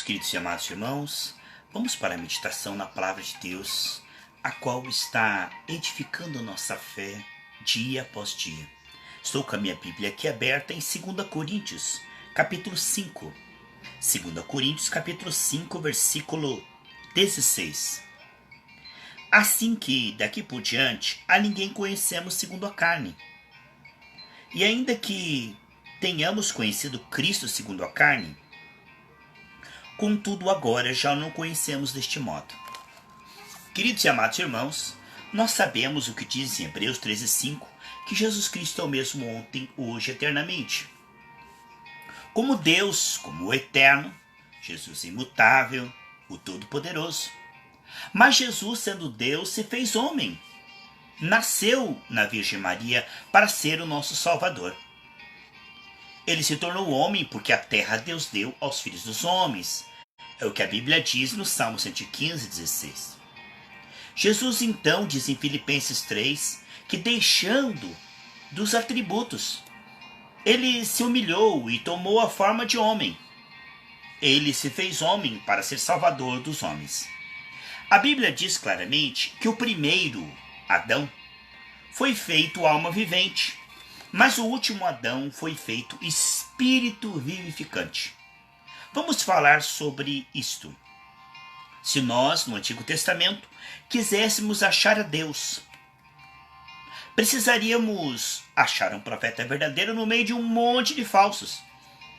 queridos e amados irmãos, vamos para a meditação na Palavra de Deus, a qual está edificando nossa fé dia após dia. Estou com a minha Bíblia aqui aberta em 2 Coríntios, capítulo 5. 2 Coríntios, capítulo 5, versículo 16. Assim que, daqui por diante, a ninguém conhecemos segundo a carne. E ainda que tenhamos conhecido Cristo segundo a carne, contudo agora já não conhecemos deste modo. Queridos e amados irmãos, nós sabemos o que diz em Hebreus 13:5, que Jesus Cristo é o mesmo ontem, hoje e eternamente. Como Deus, como o Eterno, Jesus imutável, o Todo-Poderoso. Mas Jesus, sendo Deus, se fez homem. Nasceu na Virgem Maria para ser o nosso Salvador. Ele se tornou homem porque a terra Deus deu aos filhos dos homens. É o que a Bíblia diz no Salmo 115:16. Jesus então diz em Filipenses 3 que deixando dos atributos, ele se humilhou e tomou a forma de homem. Ele se fez homem para ser salvador dos homens. A Bíblia diz claramente que o primeiro, Adão, foi feito alma vivente, mas o último Adão foi feito espírito vivificante. Vamos falar sobre isto. Se nós, no Antigo Testamento, quiséssemos achar a Deus, precisaríamos achar um profeta verdadeiro no meio de um monte de falsos.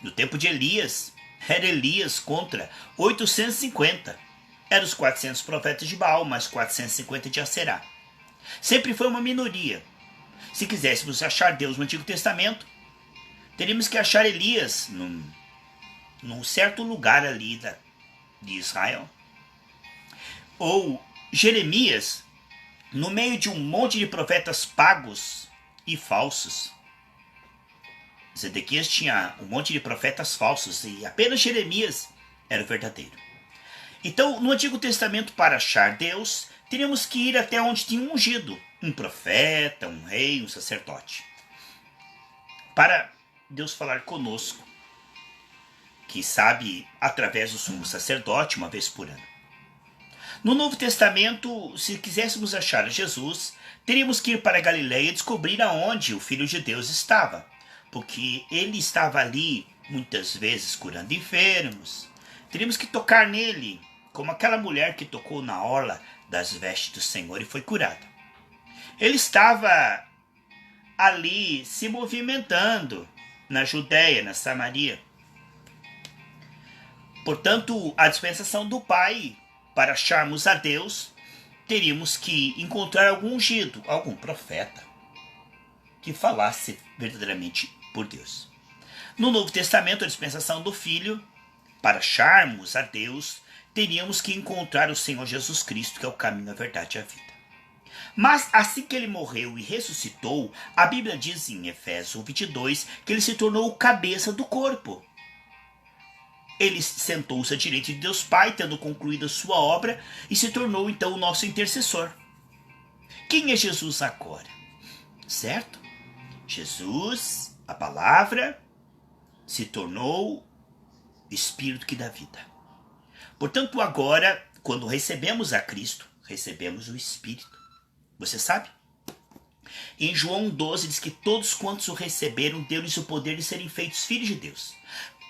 No tempo de Elias, era Elias contra 850. Eram os 400 profetas de Baal, mais 450 de Aserá. Sempre foi uma minoria. Se quiséssemos achar Deus no Antigo Testamento, teríamos que achar Elias num certo lugar ali de Israel. Ou Jeremias no meio de um monte de profetas pagos e falsos. Zedequias tinha um monte de profetas falsos e apenas Jeremias era o verdadeiro. Então, no Antigo Testamento, para achar Deus, teríamos que ir até onde tinha um ungido, um profeta, um rei, um sacerdote, para Deus falar conosco, que sabe através do sumo sacerdote uma vez por ano. No Novo Testamento, se quiséssemos achar Jesus, teríamos que ir para a Galileia e descobrir aonde o Filho de Deus estava, porque ele estava ali muitas vezes curando enfermos. Teríamos que tocar nele, como aquela mulher que tocou na orla das vestes do Senhor e foi curada. Ele estava ali se movimentando na Judéia, na Samaria. Portanto, a dispensação do Pai, para acharmos a Deus, teríamos que encontrar algum ungido, algum profeta, que falasse verdadeiramente por Deus. No Novo Testamento, a dispensação do Filho, para acharmos a Deus, teríamos que encontrar o Senhor Jesus Cristo, que é o caminho, a verdade e a vida. Mas assim que ele morreu e ressuscitou, a Bíblia diz em Efésios 22 que ele se tornou o cabeça do corpo. Ele sentou-se à direita de Deus Pai, tendo concluído a sua obra, e se tornou então o nosso intercessor. Quem é Jesus agora? Certo? Jesus, a palavra, se tornou Espírito que dá vida. Portanto, agora, quando recebemos a Cristo, recebemos o Espírito. Você sabe? Em João 12 diz que todos quantos o receberam, deu-lhes o poder de serem feitos filhos de Deus.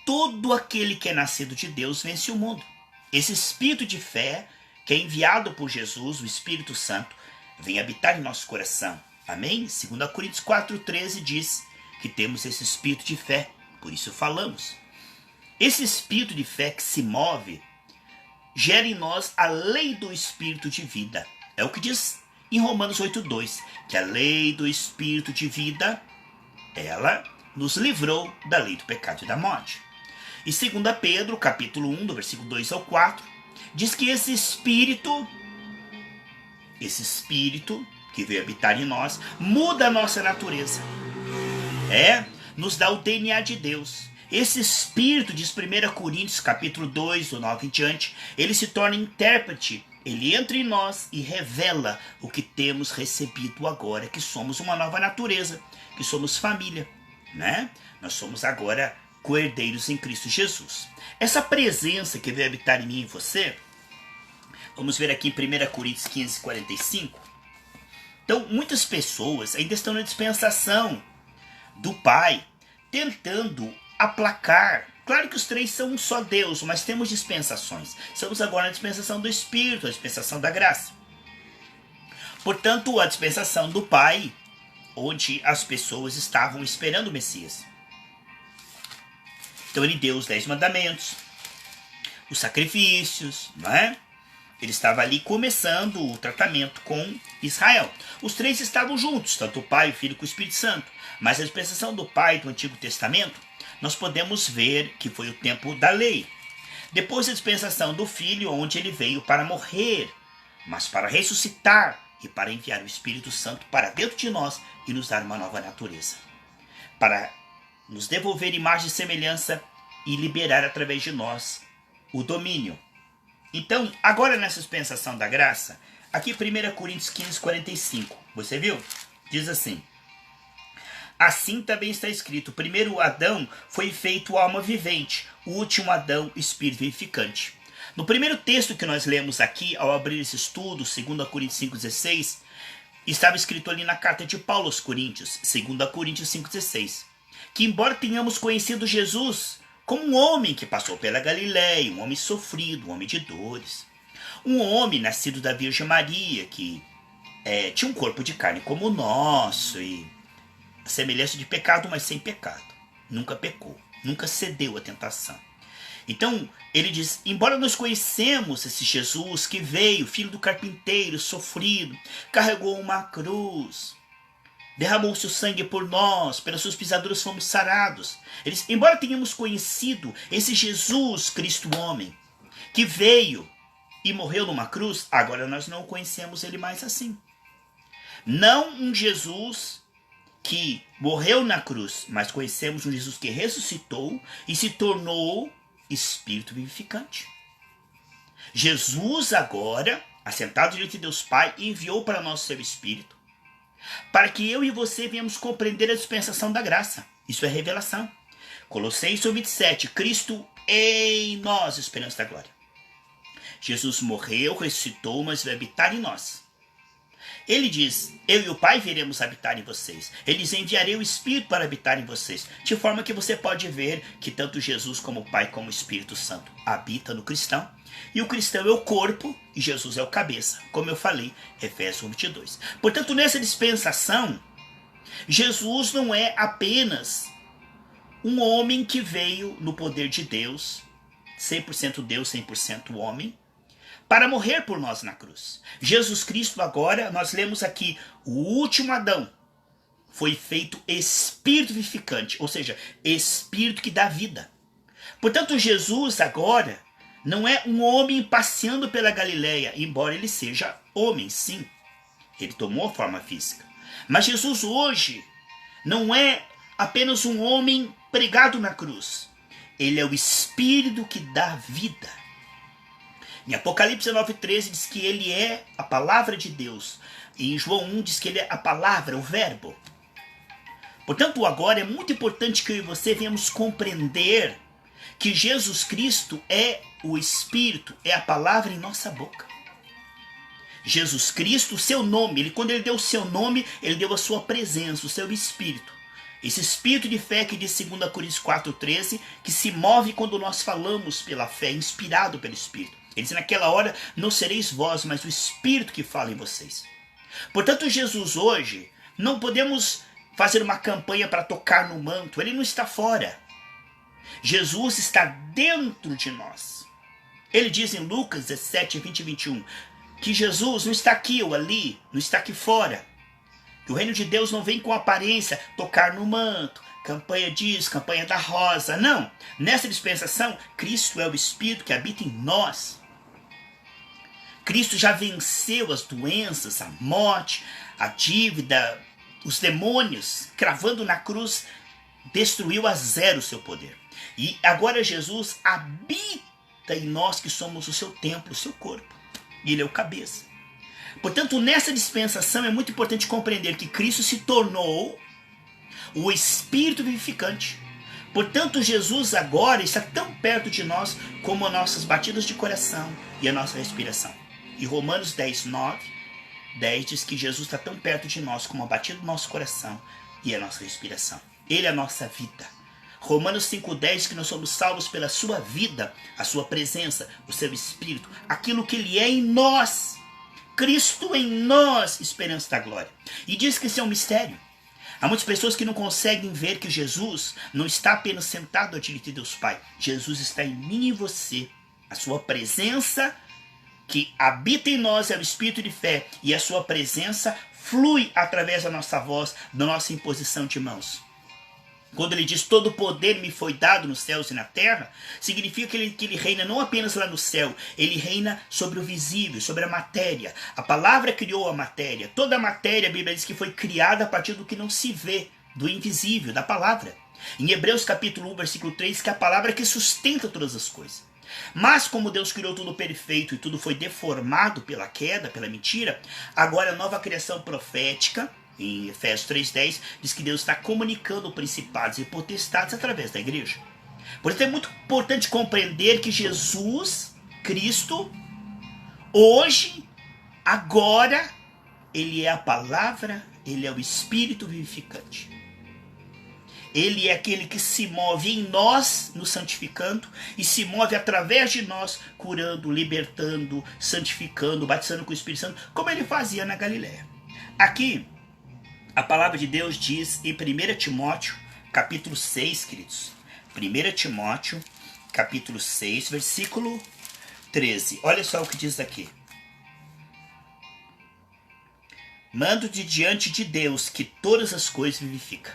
Todo aquele que é nascido de Deus vence o mundo. Esse Espírito de fé, que é enviado por Jesus, o Espírito Santo, vem habitar em nosso coração. Amém? 2 Coríntios 4:13 diz que temos esse Espírito de fé, por isso falamos. Esse Espírito de fé que se move, gera em nós a lei do Espírito de vida. É o que diz em Romanos 8:2, que a lei do Espírito de vida, ela nos livrou da lei do pecado e da morte. E 2 Pedro, capítulo 1, do versículo 2 ao 4, diz que esse Espírito que veio habitar em nós, muda a nossa natureza. Nos dá o DNA de Deus. Esse Espírito, diz 1 Coríntios, capítulo 2, do 9 em diante, ele se torna intérprete. Ele entra em nós e revela o que temos recebido agora, que somos uma nova natureza, que somos família, né? Nós somos agora co-herdeiros em Cristo Jesus. Essa presença que veio habitar em mim e em você, vamos ver aqui em 1 Coríntios 15, 45. Então, muitas pessoas ainda estão na dispensação do Pai, tentando aplacar. Claro que os três são um só Deus, mas temos dispensações. Estamos agora na dispensação do Espírito, a dispensação da graça. Portanto, a dispensação do Pai, onde as pessoas estavam esperando o Messias. Então ele deu os 10 mandamentos, os sacrifícios, não é? Ele estava ali começando o tratamento com Israel. Os três estavam juntos, tanto o Pai, o Filho e o Espírito Santo. Mas a dispensação do Pai do Antigo Testamento, nós podemos ver que foi o tempo da lei. Depois a dispensação do Filho, onde ele veio para morrer, mas para ressuscitar e para enviar o Espírito Santo para dentro de nós e nos dar uma nova natureza. Para nos devolver imagem e semelhança e liberar através de nós o domínio. Então, agora nessa dispensação da graça, aqui 1 Coríntios 15, 45, você viu? Diz assim: assim também está escrito, o primeiro Adão foi feito alma vivente, o último Adão espírito vivificante. No primeiro texto que nós lemos aqui, ao abrir esse estudo, 2 Coríntios 5,16, estava escrito ali na carta de Paulo aos Coríntios, 2 Coríntios 5,16, que embora tenhamos conhecido Jesus como um homem que passou pela Galileia, um homem sofrido, um homem de dores, um homem nascido da Virgem Maria, que tinha um corpo de carne como o nosso, e a semelhança de pecado, mas sem pecado. Nunca pecou, nunca cedeu à tentação. Então, ele diz, embora nós conhecemos esse Jesus que veio, filho do carpinteiro, sofrido, carregou uma cruz, derramou seu sangue por nós, pelas suas pisaduras fomos sarados. Ele diz, embora tenhamos conhecido esse Jesus, Cristo homem, que veio e morreu numa cruz, agora nós não conhecemos ele mais assim. Não um Jesus que morreu na cruz, mas conhecemos um Jesus que ressuscitou e se tornou Espírito vivificante. Jesus agora, assentado diante de Deus Pai, enviou para nós seu Espírito, para que eu e você venhamos compreender a dispensação da graça. Isso é revelação. Colossenses 1:27, Cristo em nós, esperança da glória. Jesus morreu, ressuscitou, mas vai habitar em nós. Ele diz, eu e o Pai viremos habitar em vocês. Ele diz, enviarei o Espírito para habitar em vocês. De forma que você pode ver que tanto Jesus como o Pai como o Espírito Santo habita no cristão. E o cristão é o corpo e Jesus é o cabeça. Como eu falei, Efésios 1:22. Portanto, nessa dispensação, Jesus não é apenas um homem que veio no poder de Deus, 100% Deus, 100% homem, para morrer por nós na cruz. Jesus Cristo agora, nós lemos aqui, o último Adão foi feito Espírito vivificante, ou seja, Espírito que dá vida. Portanto, Jesus agora não é um homem passeando pela Galileia, embora ele seja homem, sim. Ele tomou forma física. Mas Jesus hoje não é apenas um homem pregado na cruz. Ele é o Espírito que dá vida. Em Apocalipse 9:13 diz que ele é a palavra de Deus. E em João 1 diz que ele é a palavra, o verbo. Portanto, agora é muito importante que eu e você venhamos compreender que Jesus Cristo é o Espírito, é a palavra em nossa boca. Jesus Cristo, o seu nome, quando ele deu o seu nome, ele deu a sua presença, o seu Espírito. Esse Espírito de fé que diz 2 Coríntios 4:13, que se move quando nós falamos pela fé, inspirado pelo Espírito. Ele diz, naquela hora, não sereis vós, mas o Espírito que fala em vocês. Portanto, Jesus hoje, não podemos fazer uma campanha para tocar no manto, ele não está fora. Jesus está dentro de nós. Ele diz em Lucas 17, 20 e 21, que Jesus não está aqui ou ali, não está aqui fora. Que o reino de Deus não vem com aparência, tocar no manto, campanha disso, campanha da rosa. Não, nessa dispensação, Cristo é o Espírito que habita em nós. Cristo já venceu as doenças, a morte, a dívida, os demônios, cravando na cruz, destruiu a zero o seu poder. E agora Jesus habita em nós que somos o seu templo, o seu corpo. E ele é o cabeça. Portanto, nessa dispensação é muito importante compreender que Cristo se tornou o Espírito vivificante. Portanto, Jesus agora está tão perto de nós como as nossas batidas de coração e a nossa respiração. E Romanos 10 diz que Jesus está tão perto de nós como a batida do nosso coração e a nossa respiração. Ele é a nossa vida. Romanos 5,10 diz que nós somos salvos pela sua vida, a sua presença, o seu Espírito, aquilo que Ele é em nós. Cristo em nós, esperança da glória. E diz que isso é um mistério. Há muitas pessoas que não conseguem ver que Jesus não está apenas sentado à direita de Deus Pai. Jesus está em mim e em você. A sua presença que habita em nós é o Espírito de fé. E a sua presença flui através da nossa voz, da nossa imposição de mãos. Quando ele diz todo o poder me foi dado nos céus e na terra, significa que ele reina não apenas lá no céu, ele reina sobre o visível, sobre a matéria. A palavra criou a matéria. Toda a matéria, a Bíblia diz que foi criada a partir do que não se vê, do invisível, da palavra. Em Hebreus capítulo 1, versículo 3, que é a palavra que sustenta todas as coisas. Mas como Deus criou tudo perfeito e tudo foi deformado pela queda, pela mentira, agora a nova criação profética, em Efésios 3,10, diz que Deus está comunicando principados e potestades através da igreja. Por isso é muito importante compreender que Jesus, Cristo, hoje, agora, Ele é a palavra, Ele é o Espírito vivificante. Ele é aquele que se move em nós, nos santificando, e se move através de nós, curando, libertando, santificando, batizando com o Espírito Santo, como Ele fazia na Galileia. Aqui, a palavra de Deus diz em 1 Timóteo, capítulo 6, queridos. 1 Timóteo, capítulo 6, versículo 13. Olha só o que diz aqui. Mando de diante de Deus que todas as coisas vivificam.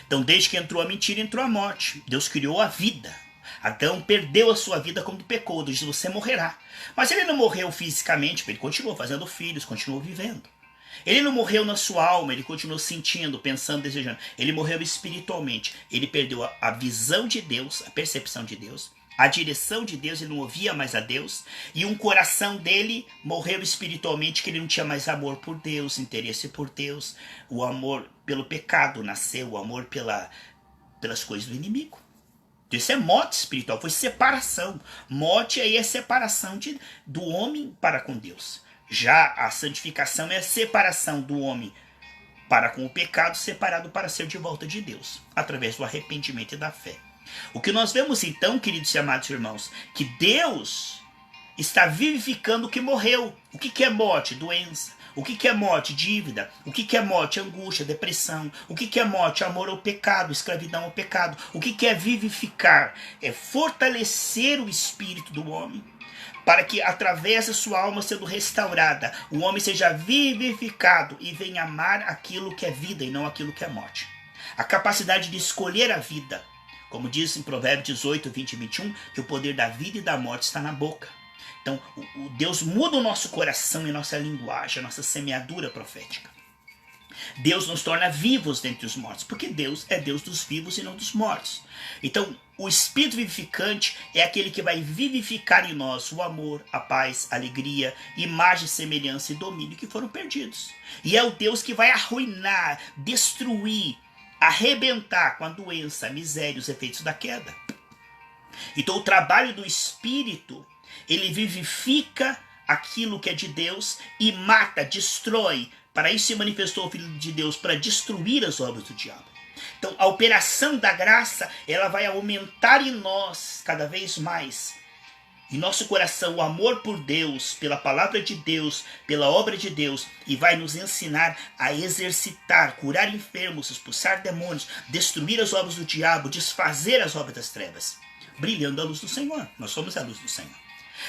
Então, desde que entrou a mentira, entrou a morte. Deus criou a vida. Adão perdeu a sua vida quando pecou. Deus disse, você morrerá. Mas ele não morreu fisicamente, ele continuou fazendo filhos, continuou vivendo. Ele não morreu na sua alma, ele continuou sentindo, pensando, desejando. Ele morreu espiritualmente. Ele perdeu a visão de Deus, a percepção de Deus, a direção de Deus, ele não ouvia mais a Deus. E um coração dele morreu espiritualmente, que ele não tinha mais amor por Deus, interesse por Deus. O amor pelo pecado nasceu, o amor pelas coisas do inimigo. Isso é morte espiritual, foi separação. Morte aí é separação do homem para com Deus. Já a santificação é a separação do homem para com o pecado, separado para ser de volta de Deus, através do arrependimento e da fé. O que nós vemos então, queridos e amados irmãos, que Deus está vivificando o que morreu. O que é morte? Doença. O que é morte? Dívida. O que é morte? Angústia, depressão. O que é morte? Amor ao pecado, escravidão ao pecado. O que é vivificar? É fortalecer o espírito do homem, para que através da sua alma sendo restaurada, o homem seja vivificado e venha amar aquilo que é vida e não aquilo que é morte. A capacidade de escolher a vida, como diz em Provérbios 18, 20 e 21, que o poder da vida e da morte está na boca. Então, Deus muda o nosso coração e nossa linguagem, a nossa semeadura profética. Deus nos torna vivos dentre os mortos, porque Deus é Deus dos vivos e não dos mortos. Então, o Espírito vivificante é aquele que vai vivificar em nós o amor, a paz, a alegria, imagem, semelhança e domínio que foram perdidos. E é o Deus que vai arruinar, destruir, arrebentar com a doença, a miséria, os efeitos da queda. Então, o trabalho do Espírito, ele vivifica aquilo que é de Deus e mata, destrói. Para isso se manifestou o Filho de Deus, para destruir as obras do diabo. Então, a operação da graça, ela vai aumentar em nós cada vez mais. Em nosso coração, o amor por Deus, pela palavra de Deus, pela obra de Deus, e vai nos ensinar a exercitar, curar enfermos, expulsar demônios, destruir as obras do diabo, desfazer as obras das trevas, brilhando a luz do Senhor. Nós somos a luz do Senhor.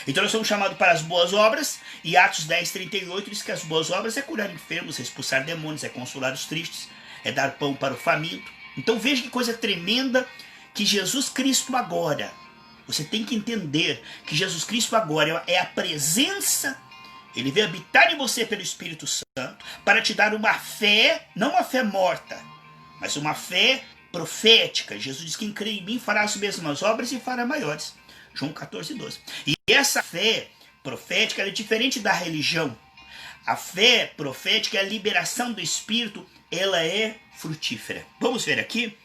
Então nós somos chamados para as boas obras, e Atos 10, 38 diz que as boas obras é curar enfermos, é expulsar demônios, é consolar os tristes, é dar pão para o faminto. Então veja que coisa tremenda que Jesus Cristo agora, você tem que entender que Jesus Cristo agora é a presença, ele veio habitar em você pelo Espírito Santo, para te dar uma fé, não uma fé morta, mas uma fé profética. Jesus diz que quem crê em mim fará as mesmas obras e fará maiores. João 14, 12. E essa fé profética é diferente da religião. A fé profética é a liberação do Espírito, ela é frutífera. Vamos ver aqui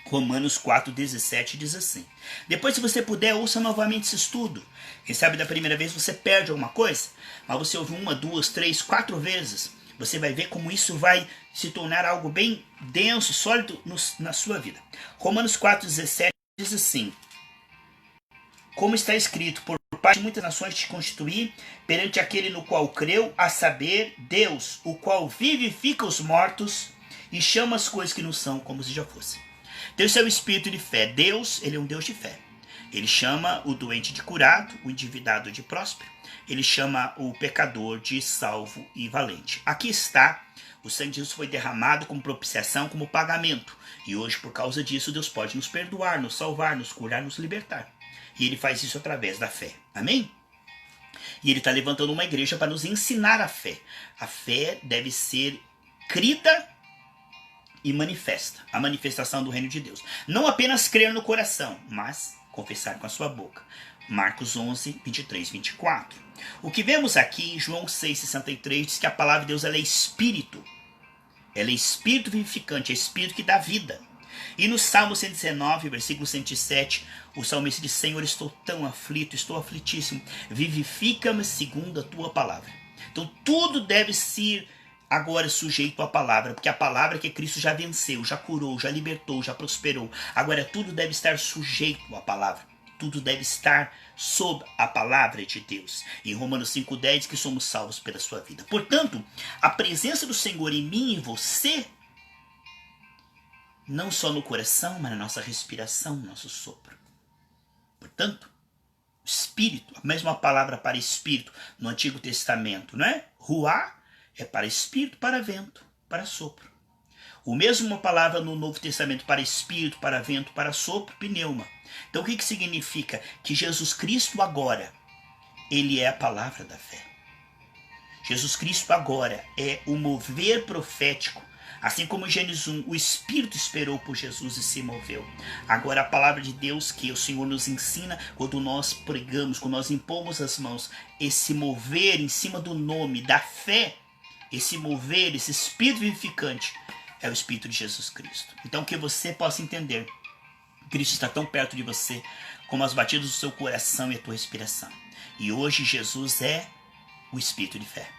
Romanos 4:17 diz assim. Depois, se você puder, ouça novamente esse estudo. Quem sabe da primeira vez você perde alguma coisa, mas você ouve 1, 2, 3, 4 vezes, você vai ver como isso vai se tornar algo bem denso, sólido na sua vida. Romanos 4:17 diz assim. Como está escrito, por parte de muitas nações te constituí perante aquele no qual creu, a saber, Deus, o qual vivifica os mortos e chama as coisas que não são como se já fossem. Deus é o espírito de fé. Deus, ele é um Deus de fé. Ele chama o doente de curado, o endividado de próspero. Ele chama o pecador de salvo e valente. Aqui está, o sangue de Jesus foi derramado como propiciação, como pagamento. E hoje, por causa disso, Deus pode nos perdoar, nos salvar, nos curar, nos libertar. E ele faz isso através da fé. Amém? E ele está levantando uma igreja para nos ensinar a fé. A fé deve ser crida e manifesta. A manifestação do reino de Deus. Não apenas crer no coração, mas confessar com a sua boca. Marcos 11, 23, 24. O que vemos aqui, João 6, 63, diz que a palavra de Deus ela é espírito. Ela é espírito vivificante, é espírito que dá vida. E no Salmo 119, versículo 107, o salmista diz, Senhor, estou tão aflito, estou aflitíssimo, vivifica-me segundo a tua palavra. Então tudo deve ser agora sujeito à palavra, porque a palavra que Cristo já venceu, já curou, já libertou, já prosperou. Agora tudo deve estar sujeito à palavra. Tudo deve estar sob a palavra de Deus. Em Romanos 5,10 diz que somos salvos pela sua vida. Portanto, a presença do Senhor em mim e em você, não só no coração, mas na nossa respiração, no nosso sopro. Portanto, espírito, a mesma palavra para espírito no Antigo Testamento, não é? Ruá é para espírito, para vento, para sopro. O mesmo palavra no Novo Testamento para espírito, para vento, para sopro, pneuma. Então o que significa? Que Jesus Cristo agora, ele é a palavra da fé. Jesus Cristo agora é o mover profético. Assim como em Gênesis 1, o Espírito esperou por Jesus e se moveu. Agora a palavra de Deus que o Senhor nos ensina quando nós pregamos, quando nós impomos as mãos, esse mover em cima do nome da fé, esse mover, esse Espírito vivificante, é o Espírito de Jesus Cristo. Então que você possa entender, Cristo está tão perto de você como as batidas do seu coração e a tua respiração. E hoje Jesus é o Espírito de fé.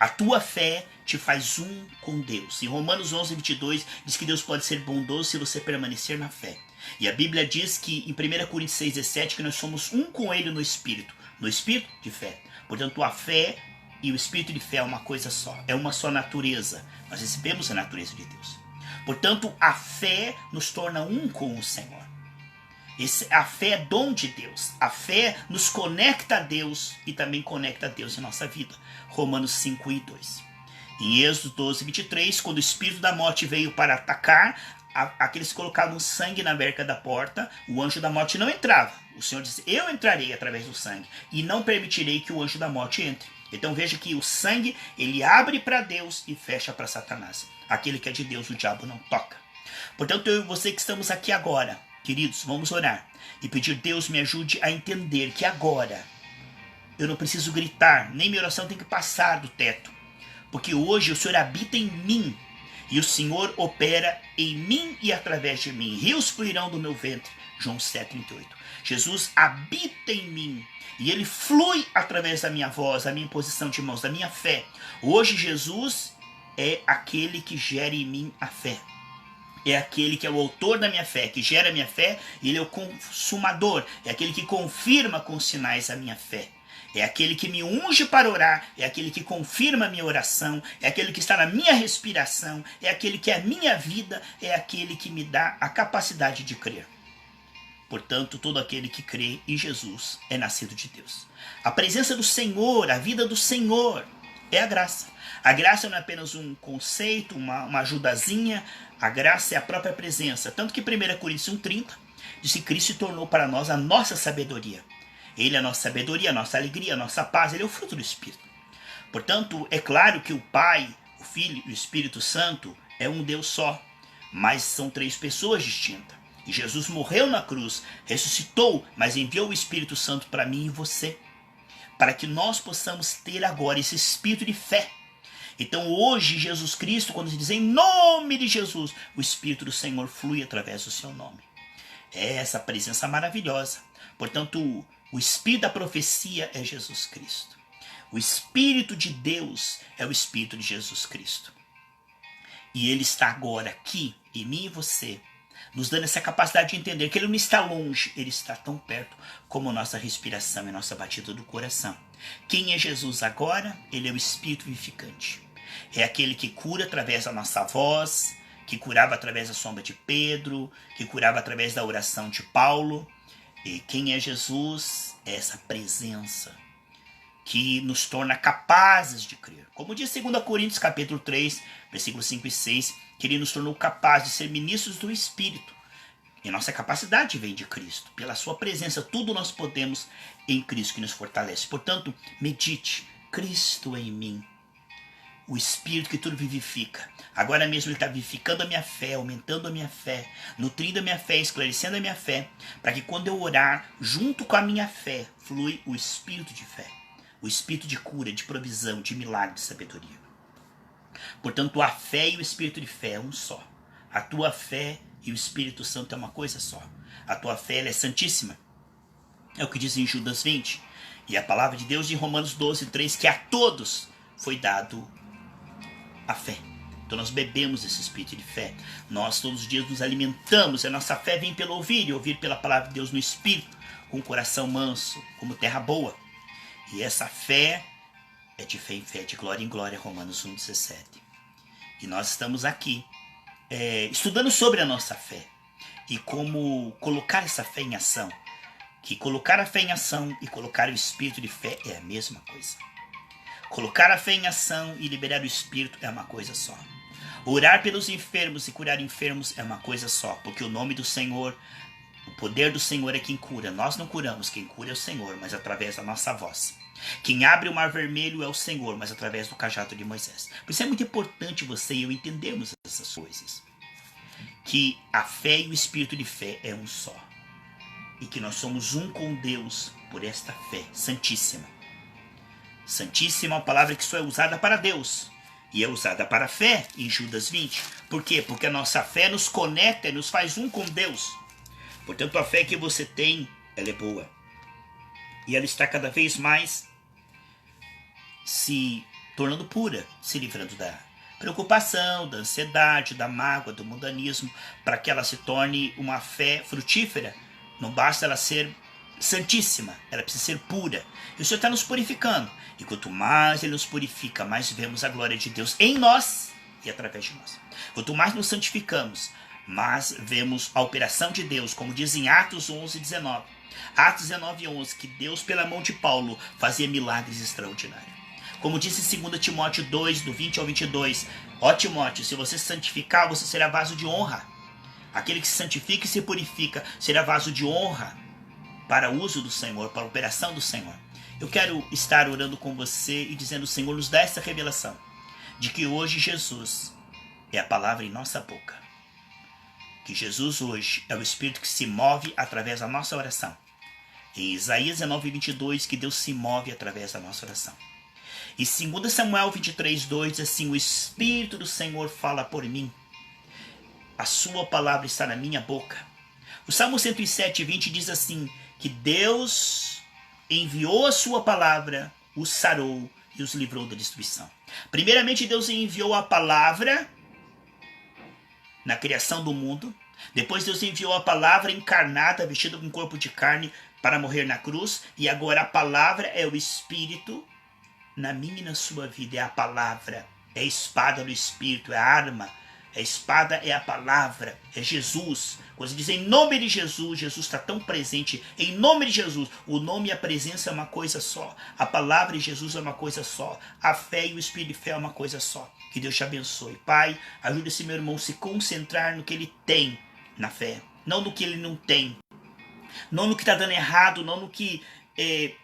A tua fé te faz um com Deus. Em Romanos 11, 22, diz que Deus pode ser bondoso se você permanecer na fé. E a Bíblia diz que em 1 Coríntios 6, 17, que nós somos um com Ele no Espírito de fé. Portanto, a fé e o Espírito de fé é uma coisa só. É uma só natureza. Nós recebemos a natureza de Deus. Portanto, a fé nos torna um com o Senhor. A fé é dom de Deus. A fé nos conecta a Deus e também conecta a Deus em nossa vida. Romanos 5 e 2. Em Êxodo 12, 23, quando o espírito da morte veio para atacar, aqueles que colocavam sangue na verga da porta, o anjo da morte não entrava. O Senhor disse, eu entrarei através do sangue e não permitirei que o anjo da morte entre. Então veja que o sangue, ele abre para Deus e fecha para Satanás. Aquele que é de Deus, o diabo não toca. Portanto, eu e você que estamos aqui agora, queridos, vamos orar e pedir, Deus me ajude a entender que agora eu não preciso gritar, nem minha oração tem que passar do teto. Porque hoje o Senhor habita em mim e o Senhor opera em mim e através de mim. Rios fluirão do meu ventre. João 7,38. Jesus habita em mim e ele flui através da minha voz, da minha imposição de mãos, da minha fé. Hoje Jesus é aquele que gera em mim a fé. É aquele que é o autor da minha fé, que gera a minha fé, e ele é o consumador, é aquele que confirma com sinais a minha fé. É aquele que me unge para orar, é aquele que confirma a minha oração, é aquele que está na minha respiração, é aquele que é a minha vida, é aquele que me dá a capacidade de crer. Portanto, todo aquele que crê em Jesus é nascido de Deus. A presença do Senhor, a vida do Senhor, é a graça. A graça não é apenas um conceito, uma ajudazinha, a graça é a própria presença. Tanto que 1 Coríntios 1,30 diz que Cristo se tornou para nós a nossa sabedoria. Ele é a nossa sabedoria, a nossa alegria, a nossa paz, ele é o fruto do Espírito. Portanto, é claro que o Pai, o Filho e o Espírito Santo é um Deus só, mas são três pessoas distintas. E Jesus morreu na cruz, ressuscitou, mas enviou o Espírito Santo para mim e você, para que nós possamos ter agora esse espírito de fé. Então hoje Jesus Cristo, quando se diz em nome de Jesus, o Espírito do Senhor flui através do seu nome. É essa presença maravilhosa. Portanto, o Espírito da profecia é Jesus Cristo. O Espírito de Deus é o Espírito de Jesus Cristo. E Ele está agora aqui, em mim e você, nos dando essa capacidade de entender que Ele não está longe, Ele está tão perto como a nossa respiração e a nossa batida do coração. Quem é Jesus agora? Ele é o Espírito vivificante. É aquele que cura através da nossa voz, que curava através da sombra de Pedro, que curava através da oração de Paulo. E quem é Jesus? É essa presença que nos torna capazes de crer. Como diz 2 Coríntios capítulo 3, versículos 5 e 6, que Ele nos tornou capazes de ser ministros do Espírito. E nossa capacidade vem de Cristo. Pela sua presença, tudo nós podemos em Cristo que nos fortalece. Portanto, medite, Cristo em mim, o Espírito que tudo vivifica. Agora mesmo Ele está vivificando a minha fé, aumentando a minha fé, nutrindo a minha fé, esclarecendo a minha fé, para que quando eu orar, junto com a minha fé, flui o Espírito de fé. O Espírito de cura, de provisão, de milagre, de sabedoria. Portanto, a fé e o Espírito de fé é um só. A tua fé e o Espírito Santo é uma coisa só. A tua fé ela é santíssima. É o que diz em Judas 20. E a palavra de Deus em Romanos 12, 3, que a todos foi dado a fé. Então nós bebemos esse Espírito de fé. Nós todos os dias nos alimentamos. A nossa fé vem pelo ouvir, e ouvir pela palavra de Deus no Espírito, com o coração manso, como terra boa. E essa fé é de fé em fé, de glória em glória, Romanos 1,17. E nós estamos aqui estudando sobre a nossa fé e como colocar essa fé em ação. Que colocar a fé em ação e colocar o Espírito de fé é a mesma coisa. Colocar a fé em ação e liberar o Espírito é uma coisa só. Orar pelos enfermos e curar enfermos é uma coisa só, porque o nome do Senhor, o poder do Senhor é quem cura. Nós não curamos, quem cura é o Senhor, mas através da nossa voz. Quem abre o mar vermelho é o Senhor, mas através do cajado de Moisés. Por isso é muito importante você e eu entendermos essas coisas. Que a fé e o Espírito de fé é um só. E que nós somos um com Deus por esta fé santíssima. Santíssima é uma palavra que só é usada para Deus. E é usada para a fé em Judas 20. Por quê? Porque a nossa fé nos conecta e nos faz um com Deus. Portanto, a fé que você tem, ela é boa. E ela está cada vez mais se tornando pura, se livrando da preocupação, da ansiedade, da mágoa, do mundanismo, para que ela se torne uma fé frutífera. Não basta ela ser santíssima, ela precisa ser pura. E o Senhor está nos purificando. E quanto mais Ele nos purifica, mais vemos a glória de Deus em nós e através de nós. Quanto mais nos santificamos, mais vemos a operação de Deus, como diz em Atos 11, 19. Atos 19, 11, que Deus, pela mão de Paulo, fazia milagres extraordinários. Como disse em 2 Timóteo 2, do 20 ao 22, ó Timóteo, se você se santificar, você será vaso de honra. Aquele que se santifica e se purifica será vaso de honra para o uso do Senhor, para a operação do Senhor. Eu quero estar orando com você e dizendo: Senhor, nos dá essa revelação de que hoje Jesus é a palavra em nossa boca. Que Jesus hoje é o Espírito que se move através da nossa oração. Em Isaías 19, 22, que Deus se move através da nossa oração. E 2 Samuel 23, 2 diz assim: o Espírito do Senhor fala por mim. A sua palavra está na minha boca. O Salmo 107, 20 diz assim, que Deus enviou a sua palavra, os sarou e os livrou da destruição. Primeiramente, Deus enviou a palavra na criação do mundo. Depois Deus enviou a palavra encarnada, vestida com um corpo de carne, para morrer na cruz. E agora a palavra é o Espírito na minha e na sua vida. É a palavra, é a espada do Espírito, é a arma. A espada é a palavra, é Jesus. Quando diz em nome de Jesus, Jesus está tão presente. Em nome de Jesus, o nome e a presença é uma coisa só. A palavra de Jesus é uma coisa só. A fé e o Espírito de fé é uma coisa só. Que Deus te abençoe. Pai, ajude esse meu irmão a se concentrar no que ele tem na fé, não no que ele não tem. Não no que está dando errado, não no que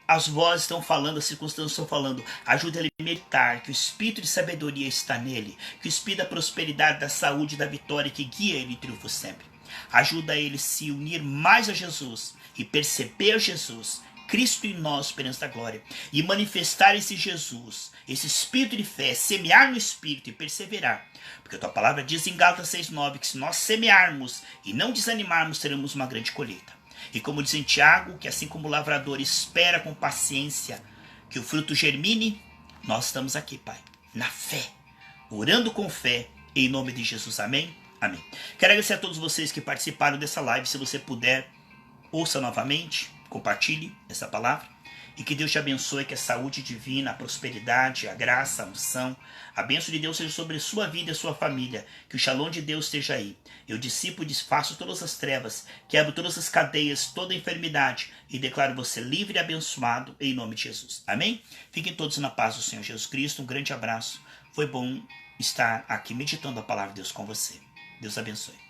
as vozes estão falando, as circunstâncias estão falando. Ajude ele a meditar, que o Espírito de sabedoria está nele, que o Espírito da prosperidade, da saúde, da vitória, que guia ele e triunfa sempre. Ajuda ele a se unir mais a Jesus e perceber Jesus Cristo em nós, esperança da glória, e manifestar esse Jesus, esse espírito de fé, semear no espírito e perseverar. Porque a tua palavra diz em Gálatas 6,9 que se nós semearmos e não desanimarmos, teremos uma grande colheita. E como diz em Tiago, que assim como o lavrador espera com paciência que o fruto germine, nós estamos aqui, Pai, na fé, orando com fé, em nome de Jesus. Amém? Amém. Quero agradecer a todos vocês que participaram dessa live. Se você puder, ouça novamente, compartilhe essa palavra. E que Deus te abençoe, que a saúde divina, a prosperidade, a graça, a unção, a bênção de Deus seja sobre a sua vida e a sua família. Que o shalom de Deus esteja aí. Eu dissipo e desfaço todas as trevas, quebro todas as cadeias, toda a enfermidade e declaro você livre e abençoado em nome de Jesus. Amém? Fiquem todos na paz do Senhor Jesus Cristo. Um grande abraço. Foi bom estar aqui meditando a palavra de Deus com você. Deus abençoe.